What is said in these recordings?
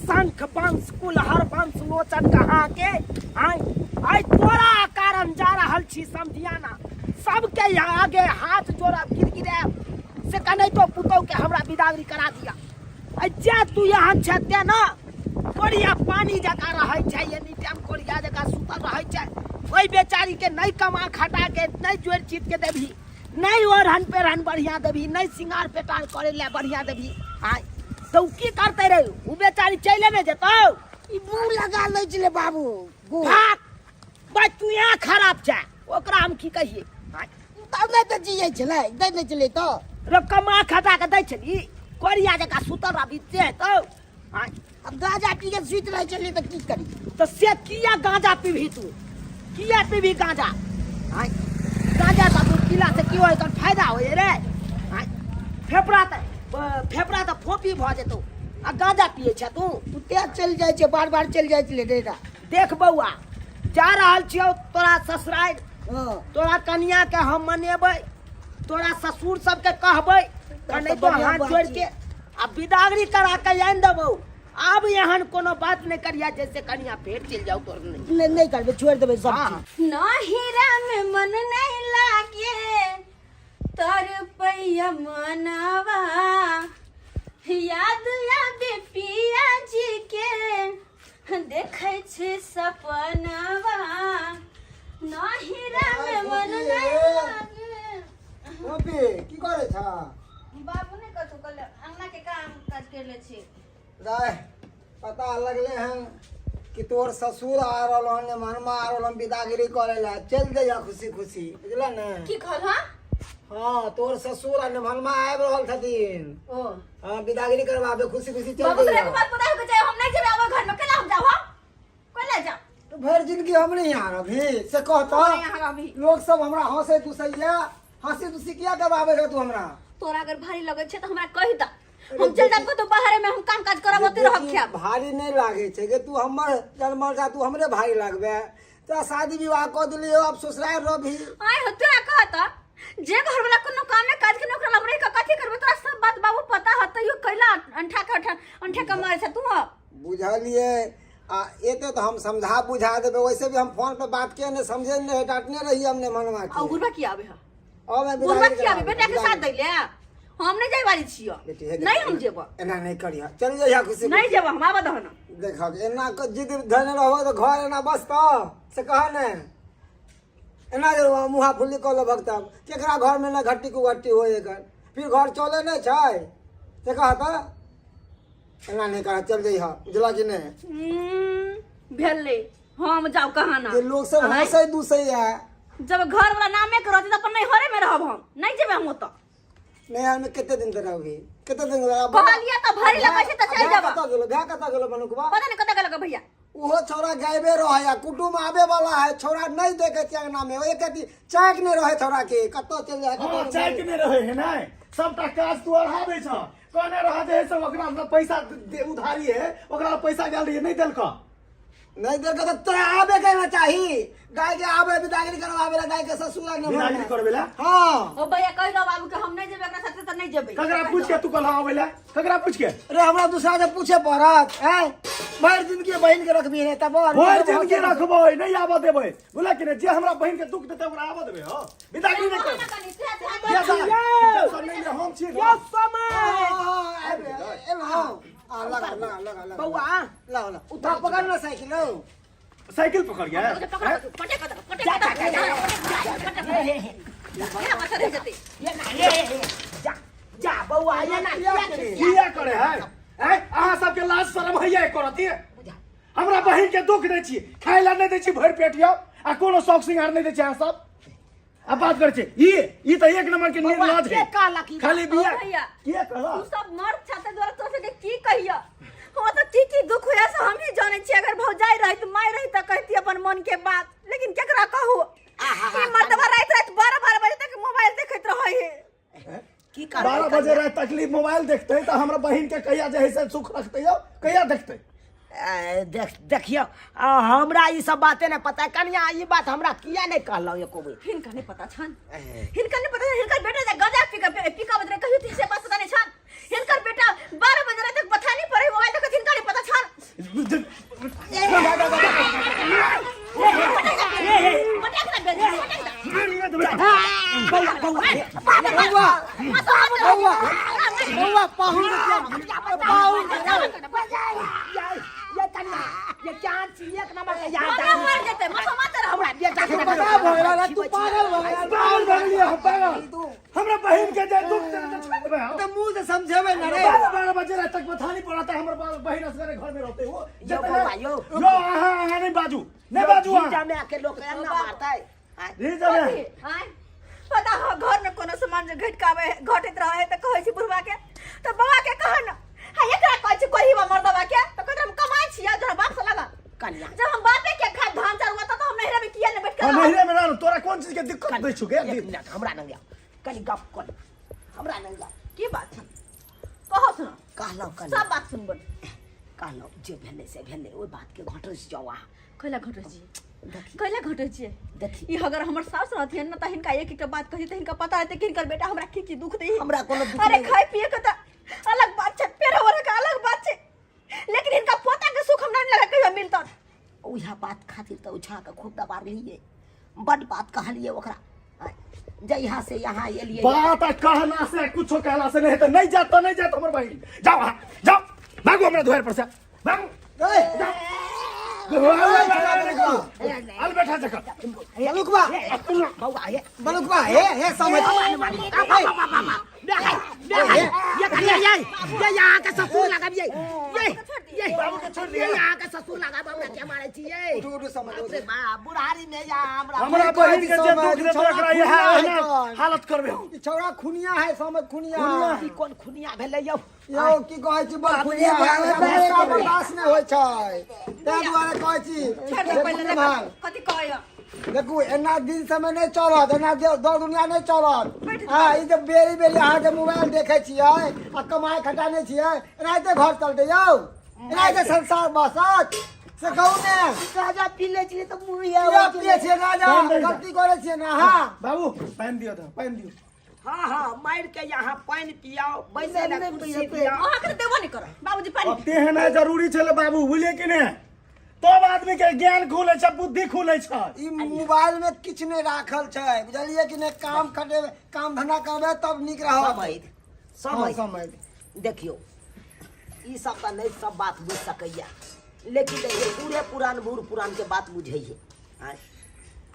शंख वंश कुलहर वंश लोचन कहाँ के आई तोरा कारण जा रहल छी समझिया ना सबके आगे हाथ जोड़ा गिरगिरे से कने तो पुतौ के हमरा बिदागरी करा दिया आई जे तू यहाँ छते ना कोरिया पानी जका रहै छै एनी टाइम कोरिया जका सुतल रहै छै ओई बेचारी के नहीं कमा खटा के नहीं जोड़ चीत के देबी नहीं ओढ़न पेरहन बढ़िया देबी नहीं सिंगार पेटार करे ले बढ़िया देबी आई तो की करते रे उ बेचारी चले ने जेतौ ई मुंह लगा लै छले बाबू भाग बा तू यहाँ खराब छै ओकरा हम की कहिए तब नहीं तो जिये छले दै नै छले तो रे कमा खटा के दै छली कोरिया जका सुतल रहबी ते तो अब गांजा पी के सुत रह छले तो की करी तो से किया गांजा पीबी तू किया पीबी गांजा आई गांजा का तू पीला से की होय तोर फायदा होय रे आई फेफड़ा तो फोपी भ जेतौ आ गांजा पिए छ तू तेज चल जाय छे बार बार चल जाय छले डेरा देख बउआ जा रहल छियौ तोरा ससुराल हां तोरा कन्या के हम मनेबै तोरा ससुर सबके कहबै कने तो हाथ जोड़ के आ बिदागरी करा के आन देबौ अब एहन कोनो बात नहीं करिया जैसे कन्या फेर चल जाऊ तोर नहीं करबे छोड़ देबे सब नहिरा में मन नहीं लागे तर पैया मनवा याद आबे पिया जी के देखे छे सपनवा नहिरा में मन नहीं लागे ओबे की करे छा बाबू ने कथु कल अंगना के काम काज कर ले छी राय पता लगले हैं कि तोर ससुर आ रहल ने मनमा आ रहल विदागिरी करे ला चल जइया खुशी खुशी बुझला ने की कहल हां हां तोर ससुर ने मनमा आब रहल छथिन ओ हां विदागिरी करवाबे खुशी खुशी चल बाबू जइया रे बात पता है कि हम नहीं जेबे अब घर में केला हम जाओ कोला जा तो भर जिंदगी हम नहीं आ रही से कहता यहाँ अभी लोग सब हमरा हंसे दुसैया हंसी दुसी किया करवाबे रे तू हमरा तोरा अगर भारी लगे छे तो हमरा कहि द हम चल जाब तो बाहर में हम काम काज करबते रहब क्या भारी नहीं लागे छे के तू हमर जन्मल जा तू हमरे भारी लागबे तो शादी विवाह क दिलियो अब ससुराल रही आय होते कहता जे घर वाला कोनो काम में काज के नौकर लबरे का कथि करबे तोरा सब बात बाबू पता हत यो कैला अंठा का मार छ तू बुझलिए आ एते तो हम समझा बुझा देबे वैसे भी हम फोन पे बात किए ने समझे ने डांटने रही हमने मनवा आ के गुरबा की आबे ह अब मैं गुरबा की आबे बेटा के साथ दैले हम नहीं जाय वाली छियो नहीं हम जेबो एना नहीं करिया चल जइया खुशी नहीं जेबो हम आबे दहन देखा एना जिद धन रहबो तो घर एना बस तो से कह ने एना जे मुहा फुल्ली कल भक्ता केकरा घर में ना घट्टी को घट्टी होए कर फिर घर चले नहीं छै से कहता एना नहीं करा चल जइहा बुझला कि नहीं भेले हम जाओ कहां ना ये लोग सब हंसे दुसैया जब घर वाला नामे करत त अपन नहीं हरे में रहब हम नहीं जेबे हम तो नहीं हमें कितने दिन तक रहोगी कितने दिन कहलिया त भारी लगे छै त चल जाब कता गेलो मनुकबा पता नहीं कत लगे भैया ओहो छोरा गायबे रहे कुटुम आबे वाला है छोरा नहीं देखे छै अंगना में एक कति चाक नहीं रहे छोरा के कत चल जाए हां चाक नहीं रहे है ना सबटा काज तू अढ़ाबे छ कोने रह जे सब ओकरा पैसा उधारी है ओकरा पैसा गेल रही नहीं देलक नहीं देख तो तोरा आबे कहना चाहिए गाय के आबे विदागिरी करवाबे ला गाय के ससुर ने विदागिरी करबेला हां ओ भैया कह दो बाबू के हम नहीं जेबे एकरा साथे त नहीं जेबे ककरा पूछ के तू कल आवेला ककरा पूछ के अरे हमरा दूसरा से पूछे पड़त है भर जिंदगी बहन के रखबी है तब भर जिंदगी रखबो नहीं आबा देबे बोला कि जे हमरा बहन के दुख देते ओकरा आबा देबे हो विदागिरी नहीं कर हम छी यो समय लगा बउआ ला उठा पकड़ ना साइकिल साइकिल पकड़ गया जा जा बउआ ये ना किया करे है अहाँ सबके लाज शरम है करती हमरा बहन के दुख दै छी खाय ला नहीं दै छी भर पेट यौ आ कोनो शौक सिंगार नहीं दै छी अहाँ सब अब बात करे छे ई तो एक नंबर के निर्लज है खाली बिया के कहला तू सब मर्द छाते द्वारा तो से की कहिया हो तो की दुख होया से हम ही जाने छी अगर भौजाई रही तो माय रही त कहती अपन मन के बात लेकिन केकरा कहू ई मर्दवा रात 12 बजे तक मोबाइल देखत रहै है की कर 12 बजे रात तकलीफ मोबाइल देखते तो हमरा बहन के कहिया जे है से सुख रखते हो कहिया देखते देखियो हमरा ई सब बातें नहीं पता कन्या ई बात हमरा किया नहीं कहलो एको बेर हिनका नहीं पता छन हिनका नहीं पता हिनका बेटा जे गजा पिका बदरे कहियो तीन से बात पता नहीं छन हिनकर बेटा 12 बजे तक पता नहीं पड़े मोबाइल देखत हिनका नहीं पता छन ये कन्या ये क्या चीज एक नंबर का याद हमरा मर जेतै मसो मत रह हमरा बेटा के बता भगला रे तू पागल हो गया पागल बन लिया हम पागल हमरा बहन के जे दुख दे तो छोड़ देबे तो मुंह से समझेबे न रे 12 बजे रात तक बथा नहीं पड़ा था हमर बहन असगरे घर में रहते हो यो बाबा यो आहा नहीं बाजू नहीं बाजू जीजा में आके लोग एना मारता है रे जमे आय पता हो घर में कोनो सामान जे घटकावे घटत रहे त कहै छी बुढ़वा के त बाबा के कह न हां एकरा कहै छी कोई बा मर्दवा के त कहत हम कमाई छी जरा बाप से लगा कन्या जब हम बापे के खा धान चार हुआ तो हम नहरे में किया न बैठ के हम नहरे में रहल तोरा कौन चीज के दिक्कत दै छुके एक मिनट हमरा नंगा कनी गप कर हमरा नंगा की बात है कहो सुनो कहलो सब बात सुनबो कहलो जे भेले से भेले ओइ बात के घटस जावा कैला घटै छी कैला घटै छी देखी ई अगर हमर सास रहथिन न त हिनका एक एक बात कहि त हिनका पता रहते कि हिनकर बेटा हमरा की दुख दे हमरा कोनो दुख अरे नहीं। खाई पिए के त अलग बात छै पेरवर के अलग बात छै लेकिन इनका पोता के सुख हमरा नहीं लगा कहियो मिलता ओहा बात खातिर तो उछा के खूब दबार लिए बड़ बात कहलिए ओकरा जे यहाँ से यहाँ एलिए बात कहना से कुछो कहला से नहीं तो नहीं जात हमर बहन जाओ जाओ भागो हमरा द्वार पर से भागो अल बैठा जकर बलुकवा बउआ ये बलुकवा हे समझ ये कन्या ये यहाँ के ससुर लगा ये बाबू के छोड़ दिया यहाँ के ससुर लगा बाबू के मारे छिए उठो समझ अरे बा बुढ़ारी में या हमरा बहन के जे दुख दे तो एकरा यह हालत करबे हम ई छौड़ा खुनिया है समझ खुनिया ई कोन खुनिया भेले यौ यो की कहै छी बड़ खुनिया है बर्दाश्त नहीं होय छै तै दुआरे कहै छी छोड़ दे पहले देखू देखो कथि कहयो देखू एना दिन समय नहीं चलत एना दो दुनिया नहीं चलत हां ई जे बेरी बेरी अहाँ जे मोबाइल देखे छियै आ कमाई खटाने छियै एनाहिते घर चलते यौ एनाहिते संसार बसत से कहू ने राजा पीले छिए तो मुंह या पिए छियै राजा गलती करे छियै ना हां बाबू पानी दियो तो पानी दियो हाँ हाँ मार के यहाँ पानी पियाओ बैसे ना कुर्सी पियाओ अहाँ के देबो नहीं करो बाबूजी पानी अब तेहना जरूरी छले बाबू बुझले कि ने तब आदमी के ज्ञान खुले छ बुद्धि खुले छ ई मोबाइल में किछ नहीं राखल छै बुझलिए कि नहीं काम खटे काम धंधा करबे तब निक रहत समझ देखियो ई सब का नहीं सब बात बुझ सकैया लेकिन देखिए पूरे पुरान बूढ़ पुरान के बात बुझैये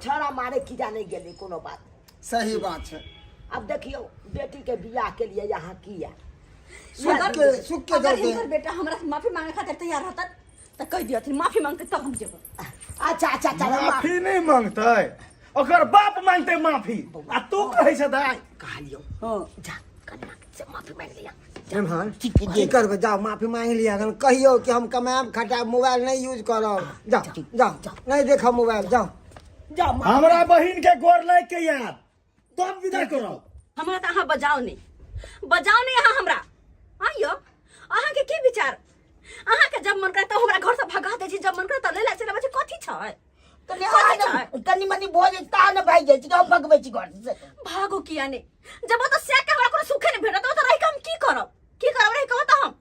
छड़ा मारे की जाने गेले कोनो बात सही बात छै अब देखियो बेटी के बियाह के लिए यहाँ किया सुख के अगर जलते हिनकर बेटा हमरा से माफी मांगे खातिर तैयार रहता त कह दियथिन माफी मांगते तब हम जेबो अच्छा अच्छा अच्छा माफी नहीं मांगते ओकर बाप मांगते माफी आ तू कहै छ दाई कहलियो जा कन्या से माफी मांग लिया एम्हर की करबे जाओ माफी मांग लिया अगर कहियो कि हम कमाएब खटाएब मोबाइल नहीं यूज करब जाओ जाओ नहीं देखब मोबाइल जाओ जा हमरा बहिन के गोर लाग के याद तब विदा करो हमरा त अहाँ बजाओ नहीं अहाँ हमरा आइयो अहाँ के की विचार अहाँ के जब मन करे तो हमरा घर से भगा दे छी जब मन करे तो ले ला चला बच्चे कथि छै तनी मनी भोज ता न भाई जाय छी हम भगबै छी घर से भागो किया ने जब वो तो से के हमरा कोनो सुखे नहीं भेटत तो रह के हम की करब रह कहत हम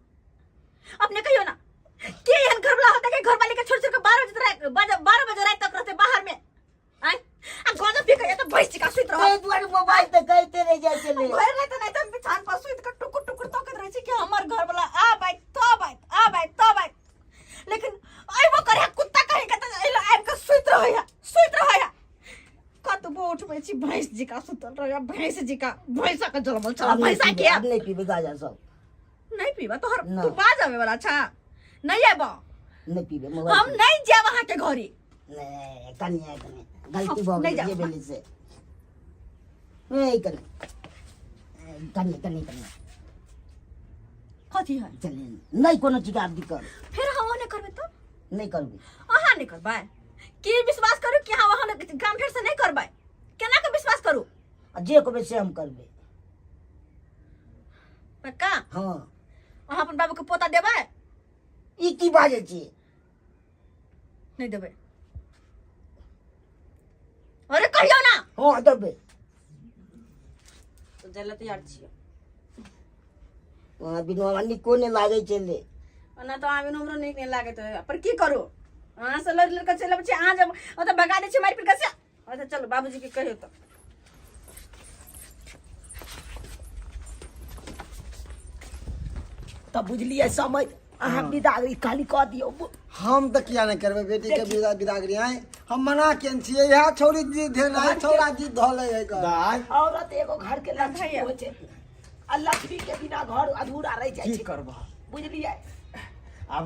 अपने कहियो ना के एहन घर वाला होता के घर वाले के छोड़ छोड़ के 12 बजे रात तक रहते बाहर में आय आ गाना पे कहियो तो बैठ का सुत रहो ए दुआर मोबाइल पे कहते रह जाय चले घर नहीं तो बिछान पर सुत के टुकुर टुकुर तकत रहे छी कि हमर घर वाला आ बाई तो बाई लेकिन आई वो करे कुत्ता कहे के त आइब के सुत रहया कतबो उठबै छी भैंस जी का सुतल रहया भैंस जी का भैंसा का जलमल चला भैंसा के अब नहीं पीबे गाजा सब नहीं पीबा तोहर ना। तू बाज आवे वाला छा नहीं आबो नहीं पीबे हम मोबाइल नहीं जाब अहाँ के घरी नहीं कन्या गलती अब हो नहीं गई जाओ। ये बेली से नहीं कन्या कथी है चलिए नहीं कोनो चीज आप दिक्कत फिर हम नहीं करबे तो नहीं करबी अहाँ नहीं करबै की विश्वास करू कि हाँ वहाँ काम फेर से नहीं करबै केना के विश्वास करू जे कहबे से हम करबे पक्का हाँ अहाँ अपन बाबू के पोता देबै ई की बाजे छी नहीं देबै अरे कहियो ना हाँ देबे तो जल्ला तैयार छियै वहाँ बिना वाली कोने लागे चले ओना तो आमी हमरो नीक नहीं लागत है पर की करू अहाँ से लड़ लड़का चले बच्चे अहाँ जब ओ तो भगा दे छी मारि पीट के अच्छा चलो बाबूजी के कहियो तो तब बुझलिए समझ अहाँ बिदागरी खाली कह दियो हम तो किया नहीं करबे बेटी के बिदागरी आए हम मना केन छियै यह छोरी जी धेन आए छोरा जी धले है का दाय औरत एगो घर के लक्ष्मी होइ छै आ लक्ष्मी के बिना घर अधूरा रह जाइ की छै करबा बुझलियै अब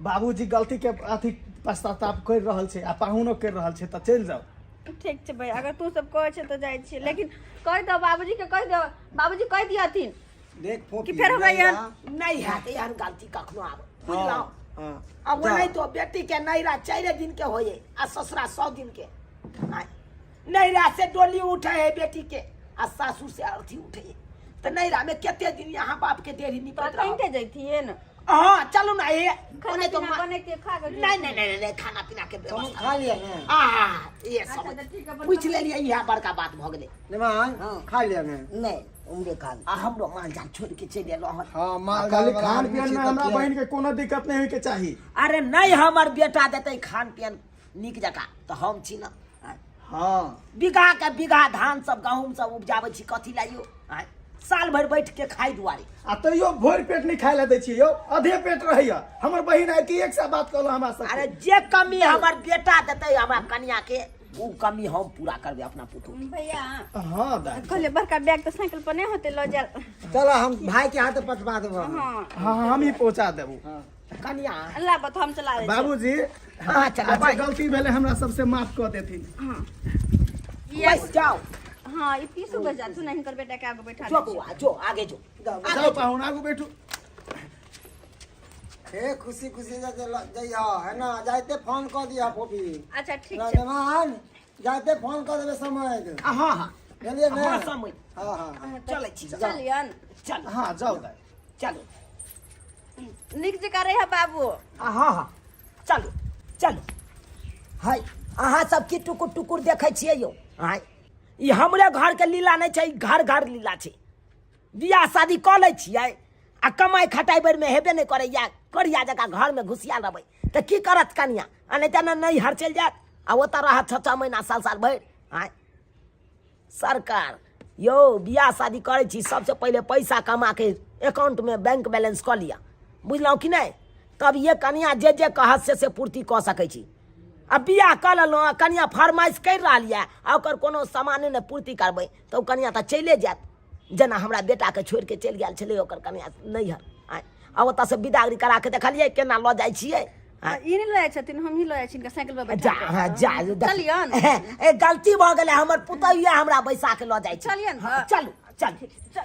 बाबूजी गलती के अथी पश्चाताप कर रहल छै आ पाहुनो कर रहल छै त चल जाओ ठीक छै भाई अगर तू सब कहै छै तो जाइ छी लेकिन कह दो बाबूजी के कह दो बाबूजी कह दियथिन देख कि फेर हमरा यहाँ नहीं हैत एहन गलती कखनो आब बुझलौ हां अब वो नहीं तो बेटी के नैरा 4 दिन के होए आ ससुरा 100 दिन के नैरा से डोली उठे है बेटी के आ सासू से अर्थी उठे है तो नैरा में केते दिन यहाँ बाप के देरी निपट रहा कहीं जैथिए न हाँ चलो ना ये खाना तो पीना बने के खा गए नहीं खाना पीना के तुम व्यवस्था खा लिया ना ये सब अच्छा, ठीक है, अपन पूछ ले लिया यह बड़का बात भ गेले निमान खा लिया ना नहीं उम्रे खा हमरो माल जाल छोड़ के चले रहल हां माल खाली खान पियन में हमरा बहन के कोनो दिक्कत नहीं होय के चाहिए अरे नहीं हमर बेटा देते खान पियन निक जका तो हम छी ना हां बीघा के बीघा धान सब गहूम सब उपजाबै छी कथी लाइयो साल भर बैठ के खाई दुआरे आ तैयो भोर पेट नहीं खाय ला दै छी यौ आधे पेट रहैया हमर बहिन आइ कि एक सा बात कहलो हमरा सब अरे जे कमी हमर बेटा देते हमरा कन्या के वो कमी हम पूरा करबे अपना पुतौ भैया हां दा कहले बड़का बैग तो साइकिल पर नहीं होते लो जा चलो हम भाई के हाथ पटवा देबो हां हां हम ही पहुंचा देबू कन्या अल्लाह बत हम चला दे बाबूजी हाँ, चला अच्छा भाई। गलती भेले हमरा सबसे माफ कर देथिन हां बस जाओ हां ई पीसू बजा तू नहीं कर बेटा के आगे बैठा जो दे बुआ जो आगे जो जाओ पाहुन आगू बैठू हे खुशी खुशी जइहा है ना जाते फोन कर दिया फोपी अच्छा ठीक ना है निमान जाते फोन कर देबे समय हाँ हाँ चलिए ना हाँ समय हां हां चले छी चलियन चल हां जाओ दा चलो निक जका रहे बाबू हाँ हाँ चलो चलो हाय अहाँ सब की टुकुर टुकुर देखे छियै यौ हाय ई हमरे घर के लीला नहीं छै घर घर लीला छै बियाह शादी कऽ लै छियै आ कमाई खटाई बेर में हेबे नहीं करैया करिया जका घर में घुसियाल रहबै तऽ की करत कनिया आ नहीं तऽ नहीं हर चलि जायत आ ओतऽ रहत 6 महीना साल भरि हाय सरकार यौ बियाह शादी करै छी सबसे पहले पैसा कमा के अकाउंट में बैंक बैलेंस कऽ लिया बुझलहुँ कि नहीं तब ये कनिया जे कहत से पूर्ति कऽ सकै छी आ बियाह कऽ लेलहुँ कनिया फरमाइश कर रहल यऽ आ ओकर कोनो सामाने ने पूर्ति करबै तऽ ओ कनिया तऽ चले जायत जेना हमरा बेटाके छोड़ि के चलि गेल छलै ओकर कनिया नैहर आ ओतऽसँ बिदागरी करा के देखलियै केना लऽ जाइ छियै ई नहीं ले छथिन हम ही ले छी साइकिल पर जा बैठा जा चलियन ए गलती भऽ गेलै हमर पुतौहिया हमरा बैसा के लऽ जाइ छै चलियन चलू चल चल